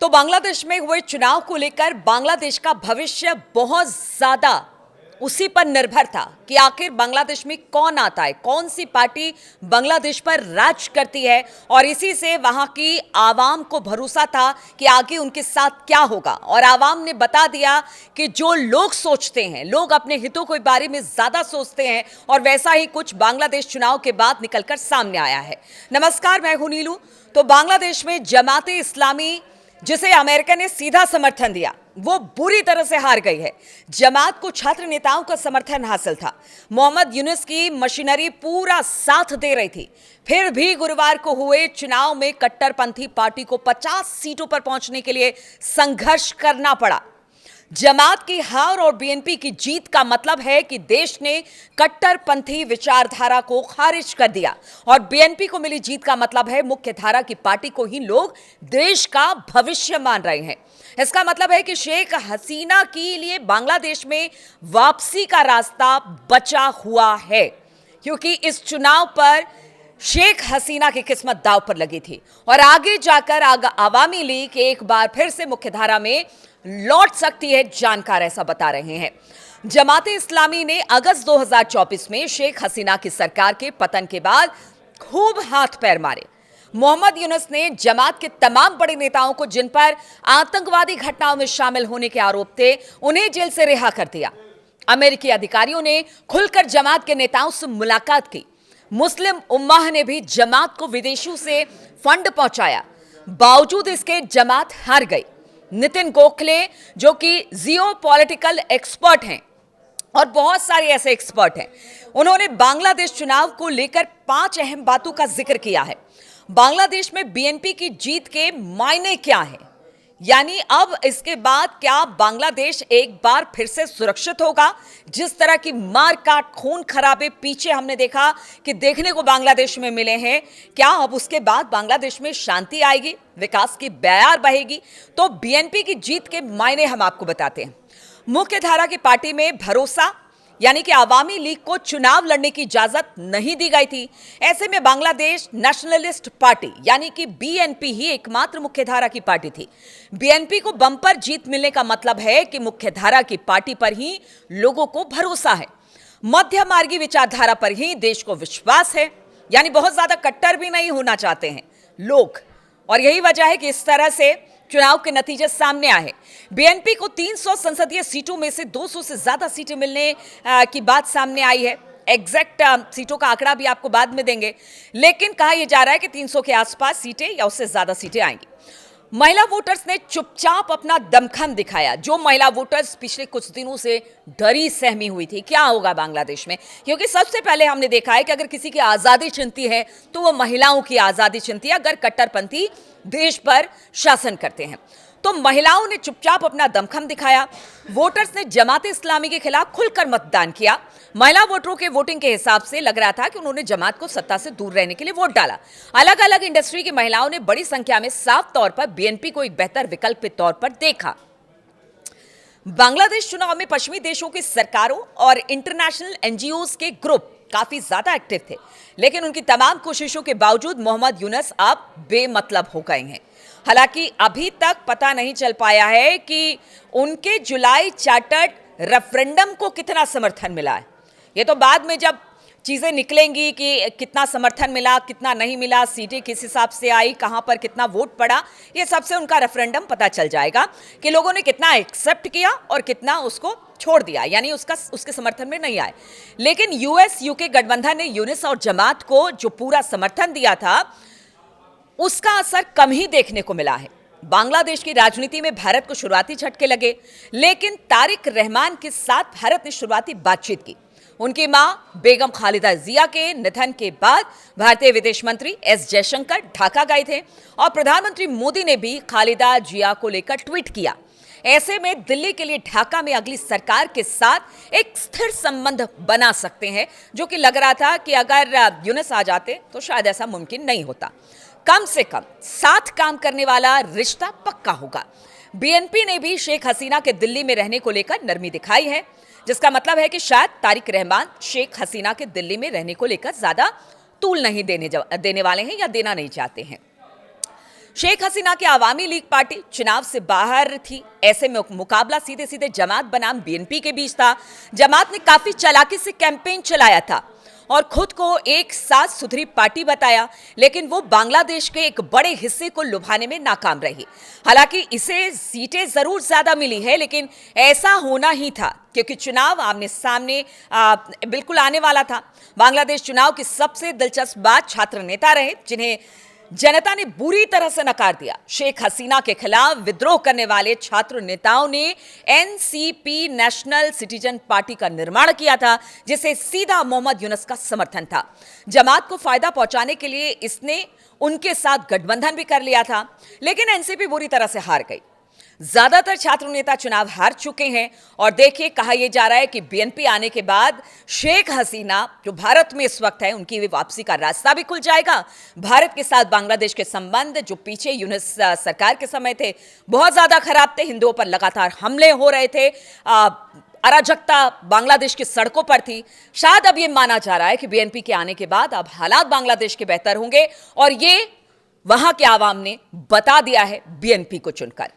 तो बांग्लादेश में हुए चुनाव को लेकर बांग्लादेश का भविष्य बहुत ज्यादा उसी पर निर्भर था कि आखिर बांग्लादेश में कौन आता है, कौन सी पार्टी बांग्लादेश पर राज करती है। और इसी से वहां की आवाम को भरोसा था कि आगे उनके साथ क्या होगा। और आवाम ने बता दिया कि जो लोग सोचते हैं, लोग अपने हितों के बारे में ज्यादा सोचते हैं। और वैसा ही कुछ बांग्लादेश चुनाव के बाद निकलकर सामने आया है। नमस्कार, मैं हूं नीलू। तो बांग्लादेश में जमाते इस्लामी, जिसे अमेरिका ने सीधा समर्थन दिया, वो बुरी तरह से हार गई है। जमात को छात्र नेताओं का समर्थन हासिल था। मोहम्मद यूनुस की मशीनरी पूरा साथ दे रही थी। फिर भी गुरुवार को हुए चुनाव में कट्टरपंथी पार्टी को 50 सीटों पर पहुंचने के लिए संघर्ष करना पड़ा। जमात की हार और बीएनपी की जीत का मतलब है कि देश ने कट्टरपंथी विचारधारा को खारिज कर दिया। और बीएनपी को मिली जीत का मतलब है मुख्य धारा की पार्टी को ही लोग देश का भविष्य मान रहे हैं। इसका मतलब है कि शेख हसीना के लिए बांग्लादेश में वापसी का रास्ता बचा हुआ है, क्योंकि इस चुनाव पर शेख हसीना की किस्मत दांव पर लगी थी। और आगे जाकर आवामी लीग एक बार फिर से मुख्यधारा में लौट सकती है, जानकार ऐसा बता रहे हैं। जमाते इस्लामी ने अगस्त 2024 में शेख हसीना की सरकार के पतन के बाद खूब हाथ पैर मारे। मोहम्मद यूनुस ने जमात के तमाम बड़े नेताओं को, जिन पर आतंकवादी घटनाओं में शामिल होने के आरोप थे, उन्हें जेल से रिहा कर दिया। अमेरिकी अधिकारियों ने खुलकर जमात के नेताओं से मुलाकात की। मुस्लिम उम्माह ने भी जमात को विदेशों से फंड पहुंचाया। बावजूद इसके जमात हार गई। नितिन गोखले, जो कि जियोपॉलिटिकल एक्सपर्ट हैं और बहुत सारे ऐसे एक्सपर्ट हैं, उन्होंने बांग्लादेश चुनाव को लेकर 5 अहम बातों का जिक्र किया है। बांग्लादेश में बीएनपी की जीत के मायने क्या हैं, यानी अब इसके बाद क्या बांग्लादेश एक बार फिर से सुरक्षित होगा। जिस तरह की मार काट, खून खराबे पीछे हमने देखा कि देखने को बांग्लादेश में मिले हैं, क्या अब उसके बाद बांग्लादेश में शांति आएगी, विकास की बयार बहेगी? तो बीएनपी की जीत के मायने हम आपको बताते हैं। मुख्य धारा की पार्टी में भरोसा, यानी कि आवामी लीग को चुनाव लड़ने की इजाजत नहीं दी गई थी। ऐसे में बांग्लादेश नेशनलिस्ट पार्टी यानी कि बीएनपी ही एकमात्र मुख्यधारा की पार्टी थी। बीएनपी को बम्पर जीत मिलने का मतलब है कि मुख्यधारा की पार्टी पर ही लोगों को भरोसा है, मध्य मार्गी विचारधारा पर ही देश को विश्वास है, यानी बहुत ज्यादा कट्टर भी नहीं होना चाहते हैं लोग। और यही वजह है कि इस तरह से चुनाव के नतीजे सामने आए। बीएनपी को 300 संसदीय सीटों में से 200 से ज्यादा सीटें मिलने की बात सामने आई है। एग्जैक्ट सीटों का आंकड़ा भी आपको बाद में देंगे, लेकिन कहा यह जा रहा है कि 300 के आसपास सीटें या उससे ज्यादा सीटें आएंगी। महिला वोटर्स ने चुपचाप अपना दमखम दिखाया। जो महिला वोटर्स पिछले कुछ दिनों से डरी सहमी हुई थी क्या होगा बांग्लादेश में, क्योंकि सबसे पहले हमने देखा है कि अगर किसी की आजादी छिनती है तो वो महिलाओं की आजादी छिनती है, अगर कट्टरपंथी देश पर शासन करते हैं। तो महिलाओं ने चुपचाप अपना दमखम दिखाया। वोटर्स ने जमात इस्लामी के खिलाफ खुलकर मतदान किया। महिला वोटरों के वोटिंग के हिसाब से लग रहा था कि उन्होंने जमात को सत्ता से दूर रहने के लिए वोट डाला। अलग अलग इंडस्ट्री की महिलाओं ने बड़ी संख्या में साफ तौर पर बीएनपी को एक बेहतर विकल्प के तौर पर देखा। बांग्लादेश चुनाव में पश्चिमी देशों की सरकारों और इंटरनेशनल एनजीओज के ग्रुप काफी ज्यादा एक्टिव थे, लेकिन उनकी तमाम कोशिशों के बावजूद मोहम्मद यूनुस अब बेमतलब हो गए हैं। हालांकि अभी तक पता नहीं चल पाया है कि उनके जुलाई चार्टर्ड रेफरेंडम को कितना समर्थन मिला है। ये तो बाद में जब चीजें निकलेंगी कि कितना समर्थन मिला, कितना नहीं मिला, सीटें किस हिसाब से आई, कहां पर कितना वोट पड़ा, ये सबसे उनका रेफरेंडम पता चल जाएगा कि लोगों ने कितना एक्सेप्ट किया और कितना उसको छोड़ दिया, यानी उसके समर्थन में नहीं आए। लेकिन यूएस यूके गठबंधन ने यूनुस और जमात को जो पूरा समर्थन दिया था, उसका असर कम ही देखने को मिला है। बांग्लादेश की राजनीति में भारत को शुरुआती झटके लगे, लेकिन तारिक रहमान के साथ भारत ने शुरुआती बातचीत की। उनकी मां बेगम खालिदा जिया के निधन के बाद भारतीय विदेश मंत्री एस जयशंकर ढाका गए थे और प्रधानमंत्री मोदी ने भी खालिदा जिया को लेकर ट्वीट किया। ऐसे में दिल्ली के लिए ढाका में अगली सरकार के साथ एक स्थिर संबंध बना सकते हैं, जो कि लग रहा था कि अगर यूनुस आ जाते तो शायद ऐसा मुमकिन नहीं होता। कम से कम साथ काम करने वाला रिश्ता पक्का होगा। बीएनपी ने भी शेख हसीना के दिल्ली में रहने को लेकर नरमी दिखाई है, जिसका मतलब है कि शायद तारिक रहमान शेख हसीना के दिल्ली में रहने को लेकर ज्यादा तूल नहीं देने वाले हैं या देना नहीं चाहते हैं। शेख हसीना की आवामी लीग पार्टी चुनाव से बाहर थी। ऐसे में मुकाबला सीधे सीधे जमात बनाम बीएनपी के बीच था। जमात ने काफी चालाकी से कैंपेन चलाया था और खुद को एक साथ सुथरी पार्टी बताया, लेकिन वो बांग्लादेश के एक बड़े हिस्से को लुभाने में नाकाम रही। हालांकि इसे सीटें जरूर ज्यादा मिली है, लेकिन ऐसा होना ही था क्योंकि चुनाव आमने सामने बिल्कुल आने वाला था। बांग्लादेश चुनाव की सबसे दिलचस्प बात छात्र नेता रहे, जिन्हें जनता ने बुरी तरह से नकार दिया। शेख हसीना के खिलाफ विद्रोह करने वाले छात्र नेताओं ने एनसीपी नेशनल सिटीजन पार्टी का निर्माण किया था, जिसे सीधा मोहम्मद यूनुस का समर्थन था। जमात को फायदा पहुंचाने के लिए इसने उनके साथ गठबंधन भी कर लिया था, लेकिन एनसीपी बुरी तरह से हार गई। ज्यादातर छात्र नेता चुनाव हार चुके हैं और देखिए, कहा यह जा रहा है कि बीएनपी आने के बाद शेख हसीना जो भारत में इस वक्त है, उनकी वापसी का रास्ता भी खुल जाएगा। भारत के साथ बांग्लादेश के संबंध जो पीछे यूनुस सरकार के समय थे, बहुत ज्यादा खराब थे। हिंदुओं पर लगातार हमले हो रहे थे, अराजकता बांग्लादेश की सड़कों पर थी। शायद अब यह माना जा रहा है कि बीएनपी के आने के बाद अब हालात बांग्लादेश के बेहतर होंगे और ये वहां के आवाम ने बता दिया है बीएनपी को चुनकर।